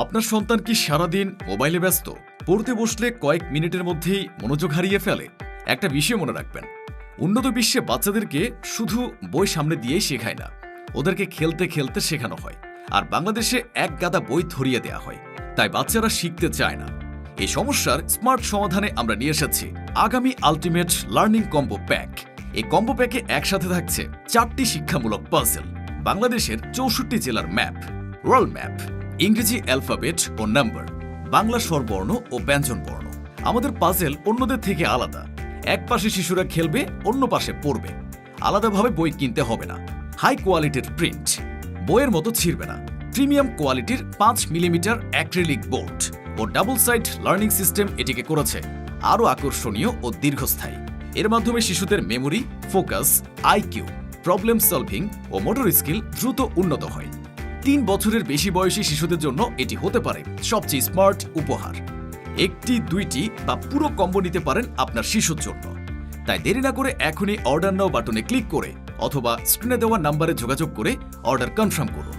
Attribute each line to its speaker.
Speaker 1: আপনার সন্তান কি সারাদিন মোবাইলে ব্যস্ত? পড়তে বসলে কয়েক মিনিটের মধ্যেই মনোযোগ হারিয়ে ফেলে? একটা বিষয় মনে রাখবেন, উন্নত বিশ্বে বাচ্চাদেরকে শুধু বই সামনে দিয়েই শেখায় না, ওদেরকে খেলতে খেলতে শেখানো হয়। আর বাংলাদেশে এক গাদা বই ধরিয়ে দেয়া হয়, তাই বাচ্চারা শিখতে চায় না। এই সমস্যার স্মার্ট সমাধানে আমরা নিয়ে এসেছি আগামী আল্টিমেট লার্নিং কম্বো প্যাক। এই কম্বো প্যাকে একসাথে থাকছে 4টি শিক্ষামূলক পাজল, বাংলাদেশের 64 জেলার ম্যাপ, ওয়ার্ল্ড ম্যাপ, ইংরেজি অ্যালফাবেট ও নাম্বার, বাংলা স্বরবর্ণ ও ব্যঞ্জনবর্ণ। আমাদের পাজেল অন্যদের থেকে আলাদা। এক পাশে শিশুরা খেলবে, অন্য পাশে পড়বে। আলাদাভাবে বই কিনতে হবে না। হাই কোয়ালিটির প্রিন্ট, বইয়ের মতো ছিঁড়বে না। প্রিমিয়াম কোয়ালিটির 5 মিলিমিটার অ্যাক্রিলিক বোর্ড ও ডাবল সাইড লার্নিং সিস্টেম এটিকে করেছে আরও আকর্ষণীয় ও দীর্ঘস্থায়ী। এর মাধ্যমে শিশুদের memory, focus, IQ, problem solving ও মোটর স্কিল দ্রুত উন্নত হয়। 3 বছরের বেশি বয়সী শিশুদের জন্য এটি হতে পারে সবচেয়ে স্মার্ট উপহার। 1টি 2টি বা পুরো কম্বো নিতে পারেন আপনার শিশুর জন্য। তাই দেরি না করে এখনই অর্ডার নাও বাটনে ক্লিক করে অথবা স্ক্রিনে দেওয়া নাম্বারে যোগাযোগ করে অর্ডার কনফার্ম করুন।